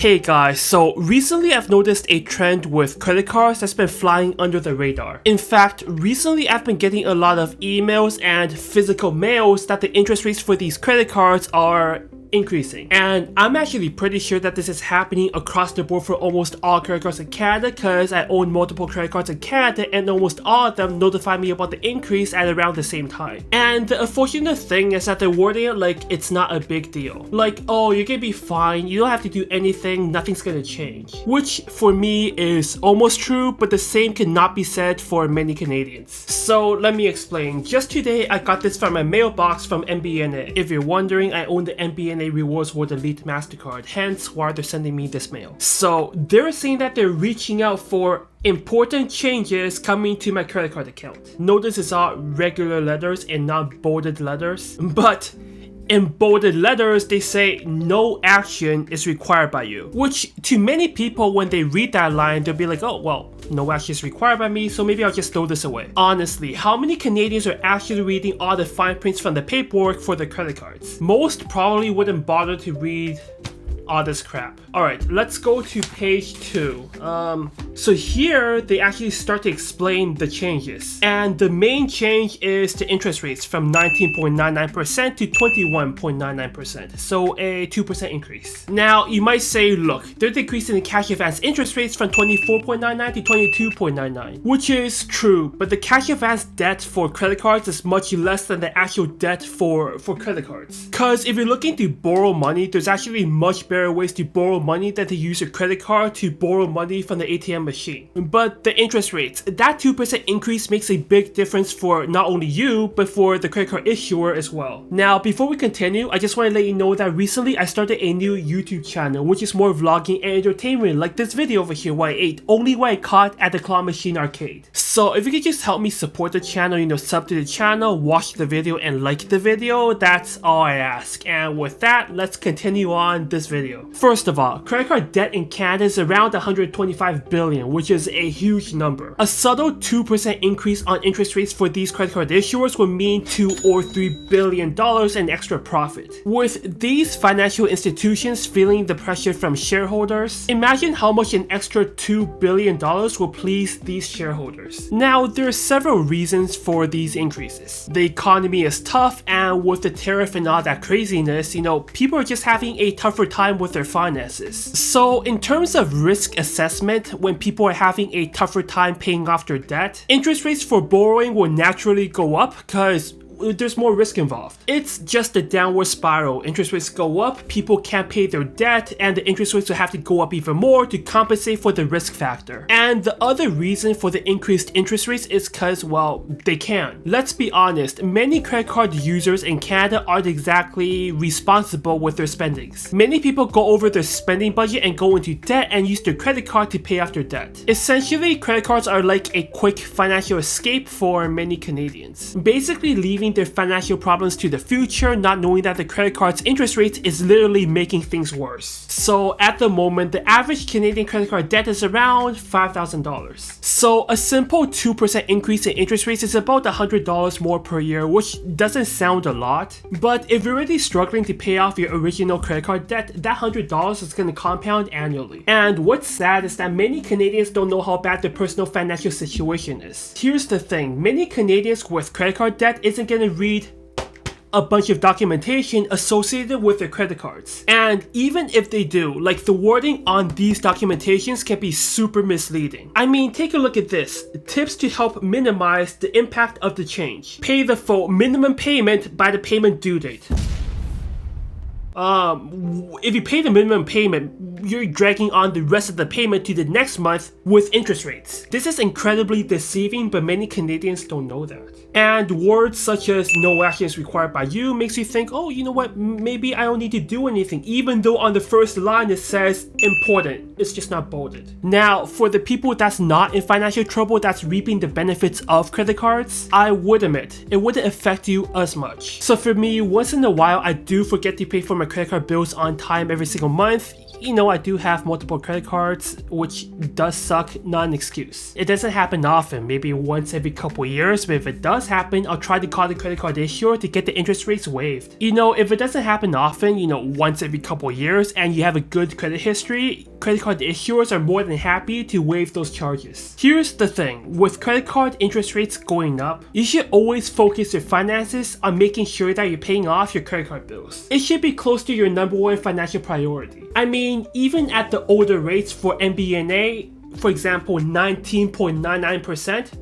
Hey guys, so recently I've noticed a trend with credit cards that's been flying under the radar. In fact, recently I've been getting a lot of emails and physical mails that the interest rates for these credit cards are increasing. And I'm actually pretty sure that this is happening across the board for almost all credit cards in Canada because I own multiple credit cards in Canada and almost all of them notify me about the increase at around the same time. And the unfortunate thing is that they're wording it like it's not a big deal. Like, oh, you're gonna be fine, you don't have to do anything, nothing's gonna change. Which for me is almost true, but the same cannot be said for many Canadians. So let me explain. Just today I got this from my mailbox from MBNA. If you're wondering, I own the MBNA Rewards World Elite mastercard, hence why they're sending me this mail. So they're saying that they're reaching out for important changes coming to my credit card account. Notice it's all regular letters and not bolded letters, but in bolded letters, they say no action is required by you. Which to many people, when they read that line, they'll be like, oh, well, no action is required by me, so maybe I'll just throw this away. Honestly, how many Canadians are actually reading all the fine prints from the paperwork for their credit cards? Most probably wouldn't bother to read all this crap. Alright, let's go to page 2. So here they actually start to explain the changes. And the main change is the interest rates from 19.99% to 21.99%. So a 2% increase. Now you might say, look, they're decreasing the cash advance interest rates from 24.99 to 22.99, which is true, but the cash advance debt for credit cards is much less than the actual debt for credit cards. Because if you're looking to borrow money, there's actually much better ways to borrow money than to use your credit card to borrow money from the ATM machine. But the interest rates, that 2% increase makes a big difference for not only you, but for the credit card issuer as well. Now, before we continue, I just want to let you know that recently I started a new YouTube channel, which is more vlogging and entertainment, like this video over here where I ate only what I caught at the claw machine arcade. So if you could just help me support the channel, sub to the channel, watch the video, and like the video, that's all I ask. And with that, let's continue on this video. First of all, credit card debt in Canada is around 125 billion, which is a huge number. A subtle 2% increase on interest rates for these credit card issuers would mean $2 or $3 billion in extra profit. With these financial institutions feeling the pressure from shareholders, imagine how much an extra $2 billion will please these shareholders. Now, there are several reasons for these increases. The economy is tough, and with the tariff and all that craziness, people are just having a tougher time with their finances. So in terms of risk assessment, when people are having a tougher time paying off their debt, interest rates for borrowing will naturally go up because there's more risk involved. It's just a downward spiral. Interest rates go up, people can't pay their debt, and the interest rates will have to go up even more to compensate for the risk factor. And the other reason for the increased interest rates is because, well, they can. Let's be honest, many credit card users in Canada aren't exactly responsible with their spendings. Many people go over their spending budget and go into debt and use their credit card to pay off their debt. Essentially, credit cards are like a quick financial escape for many Canadians. Basically leaving their financial problems to the future, not knowing that the credit card's interest rate is literally making things worse. So at the moment, the average Canadian credit card debt is around $5,000. So a simple 2% increase in interest rates is about $100 more per year, which doesn't sound a lot, but if you're already struggling to pay off your original credit card debt, that $100 is going to compound annually. And what's sad is that many Canadians don't know how bad their personal financial situation is. Here's the thing, many Canadians with credit card debt isn't going to read a bunch of documentation associated with their credit cards. And even if they do, like, the wording on these documentations can be super misleading. I mean, take a look at this. Tips to help minimize the impact of the change. Pay the full minimum payment by the payment due date. If you pay the minimum payment, you're dragging on the rest of the payment to the next month with interest rates. This is incredibly deceiving, but many Canadians don't know that. And words such as no action is required by you makes you think, oh, you know what, maybe I don't need to do anything, even though on the first line it says important. It's just not bolded. Now, for the people that's not in financial trouble, that's reaping the benefits of credit cards, I would admit, it wouldn't affect you as much. So for me, once in a while, I do forget to pay for my credit card bills on time every single month. you know, I do have multiple credit cards, which does suck, not an excuse. It doesn't happen often, maybe once every couple years, but if it does happen, I'll try to call the credit card issuer to get the interest rates waived. You know, if it doesn't happen often, you know, once every couple years, and you have a good credit history, credit card issuers are more than happy to waive those charges. Here's the thing, with credit card interest rates going up, you should always focus your finances on making sure that you're paying off your credit card bills. It should be close to your #1 financial priority. I mean, even at the older rates for MBNA, for example 19.99%,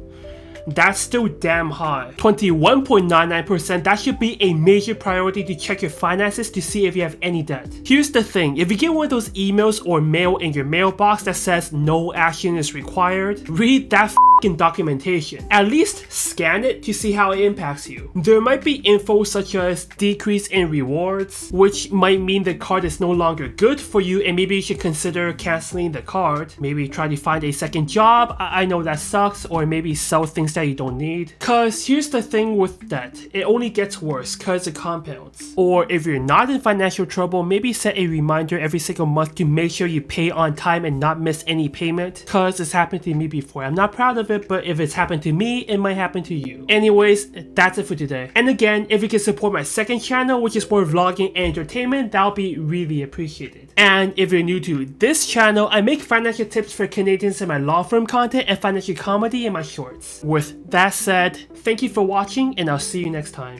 that's still damn high. 21.99%, that should be a major priority to check your finances to see if you have any debt. Here's the thing, if you get one of those emails or mail in your mailbox that says no action is required, read that documentation. At least scan it to see how it impacts you. There might be info such as decrease in rewards, which might mean the card is no longer good for you and maybe you should consider canceling the card. Maybe try to find a second job, I know that sucks, or maybe sell things that you don't need. Cause here's the thing with debt, it only gets worse cause it compounds. Or if you're not in financial trouble, maybe set a reminder every single month to make sure you pay on time and not miss any payment, cause it's happened to me before. I'm not proud of it, but if it's happened to me, it might happen to you. Anyways, that's it for today. And again, if you can support my second channel, which is more vlogging and entertainment, that'll be really appreciated. And if you're new to this channel, I make financial tips for Canadians in my law firm content and financial comedy in my shorts. With that said, thank you for watching and I'll see you next time.